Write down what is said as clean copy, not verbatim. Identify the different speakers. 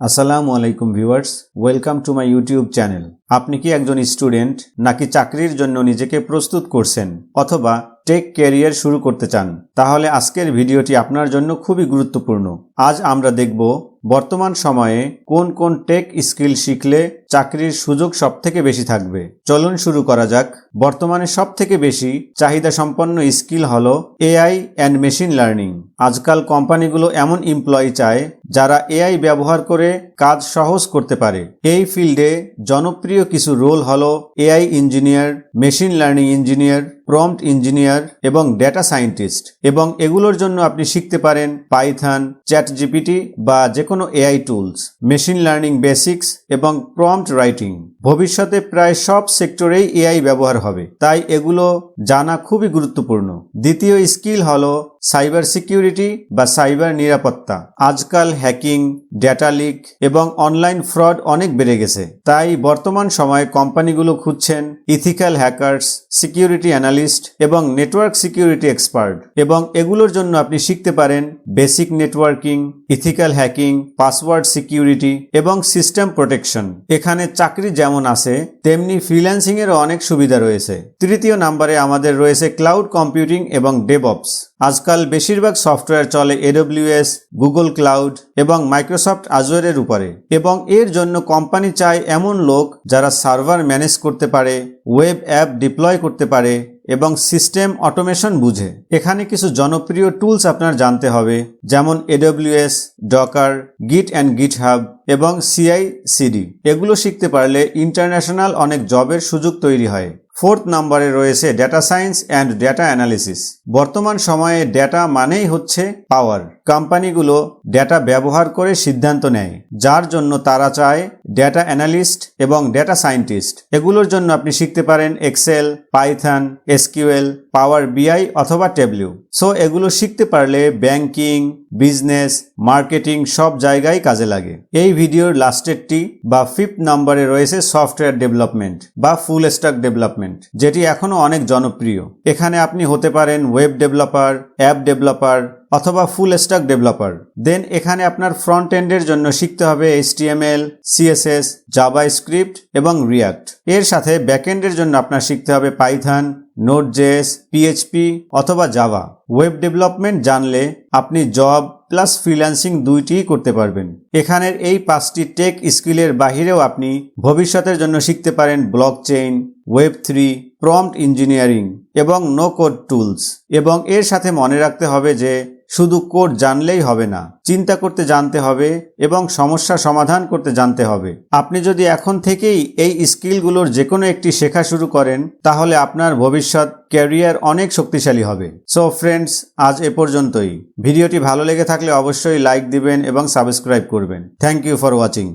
Speaker 1: আসসালামু আলাইকুম viewers, welcome to my YouTube channel. আপনি কি একজন স্টুডেন্ট নাকি চাকরির জন্য নিজেকে প্রস্তুত করছেন অথবা টেক ক্যারিয়ার শুরু করতে চান? তাহলে আজকের ভিডিওটি আপনার জন্য খুবই গুরুত্বপূর্ণ। আজ আমরা দেখব বর্তমান সময়ে কোন কোন টেক স্কিল শিখলে চাকরির সুযোগ সবথেকে বেশি থাকবে। চলুন শুরু করা যাক। বর্তমানে সবথেকে বেশি চাহিদা সম্পন্ন স্কিল হলো এআই অ্যান্ড মেশিন লার্নিং। আজকাল কোম্পানিগুলো এমন এমপ্লয়ি চায় যারা এআই ব্যবহার করে কাজ সহজ করতে পারে। এই ফিল্ডে জনপ্রিয় কিছু রোল হলো AI engineer, machine learning engineer, prompt engineer এবং ডেটা সায়েন্টিস্ট। এবং এগুলোর জন্য আপনি শিখতে পারেন পাইথন, চ্যাটজিপিটি বা যে কোনো AI tools, machine learning basics এবং প্রম্পট রাইটিং। ভবিষ্যতে প্রায় সব সেক্টরেই এআই ব্যবহার হবে, তাই এগুলো জানা খুবই গুরুত্বপূর্ণ। দ্বিতীয় স্কিল হলো সাইবার সিকিউরিটি বা সাইবার নিরাপত্তা। আজকাল হ্যাকিং, ডেটা লিক এবং অনলাইন ফ্রড অনেক বেড়ে গেছে, তাই বর্তমান সময়ে কোম্পানিগুলো খুঁজছেন ইথিক্যাল হ্যাকার্স, সিকিউরিটি অ্যানালিস্ট এবং নেটওয়ার্ক সিকিউরিটি এক্সপার্ট। এবং এগুলোর জন্য আপনি শিখতে পারেন basic networking, ethical hacking, password security এবং সিস্টেম প্রোটেকশন। এখানে চাকরি যেমন আছে তেমনি ফ্রিল্যান্সিং এরও অনেক সুবিধা রয়েছে। তৃতীয় নম্বরে আমাদের রয়েছে ক্লাউড কম্পিউটিং এবং ডেভঅপস। আজকাল বেশিরভাগ সফটওয়্যার চলে AWS, গুগল ক্লাউড এবং মাইক্রোসফট আজুরের উপরে, এবং এর জন্য কোম্পানি চায় এমন লোক যারা সার্ভার ম্যানেজ করতে পারে, ওয়েব অ্যাপ ডিপ্লয় করতে পারে এবং সিস্টেম অটোমেশন বুঝে। এখানে কিছু জনপ্রিয় টুলস আপনার জানতে হবে, যেমন AWS, ডকার, গিট অ্যান্ড গিটহাব এবং CI/CD। এগুলো শিখতে পারলে ইন্টারন্যাশনাল অনেক জবের সুযোগ তৈরি হয়। ফোর্থ নম্বরে রয়েছে data science and data analysis. বর্তমান সময়ে ডেটা মানেই হচ্ছে পাওয়ার। কোম্পানিগুলো ডেটা ব্যবহার করে সিদ্ধান্ত নেয়, যার জন্য তারা চায় ডেটা অ্যানালিস্ট এবং ডেটা সায়েন্টিস্ট। এগুলোর জন্য আপনি শিখতে পারেন এক্সেল, পাইথন, SQL, পাওয়ার BI অথবা ট্যাবলিউ। সো এগুলো শিখতে পারলে ব্যাংকিং, বিজনেস, মার্কেটিং সব জায়গায় কাজে লাগে। এই ভিডিওর লাস্টেরটি বা ফিফথ নম্বরে রয়েছে সফটওয়্যার ডেভেলপমেন্ট বা ফুল স্ট্যাক ডেভেলপমেন্ট, যেটি এখনো অনেক জনপ্রিয়। এখানে আপনি হতে পারেন ওয়েব ডেভেলপার, অ্যাপ ডেভেলপার অথবা ফুল স্ট্যাক ডেভেলপার। দেন এখানে আপনার ফ্রন্ট এন্ডের জন্য শিখতে হবে HTML, CSS, জাভাস্ক্রিপ্ট এবং রিয়াক্ট। এর সাথে ব্যাকএন্ডের জন্য আপনার শিখতে হবে পাইথন, নোড.js, PHP অথবা জাভা। ওয়েব ডেভেলপমেন্ট জানলে আপনি জব প্লাস ফ্রিল্যান্সিং দুইটিই করতে পারবেন। এখানের এই 5টি টেক স্কিলের বাহিরেও আপনি ভবিষ্যতের জন্য শিখতে পারেন ব্লকচেইন, Web3, প্রম্পট ইঞ্জিনিয়ারিং এবং নো কোড টুলস। এবং এর সাথে মনে রাখতে হবে যে শুধু কোড জানলেই হবে না, চিন্তা করতে জানতে হবে এবং সমস্যা সমাধান করতে জানতে হবে। আপনি যদি এখন থেকেই এই স্কিলগুলোর যে কোনো একটি শেখা শুরু করেন, তাহলে আপনার ভবিষ্যৎ ক্যারিয়ার অনেক শক্তিশালী হবে। সো ফ্রেন্ডস, আজ এ পর্যন্তই। ভিডিওটি ভালো লেগে থাকলে অবশ্যই লাইক দিবেন এবং সাবস্ক্রাইব করবেন। Thank you for watching.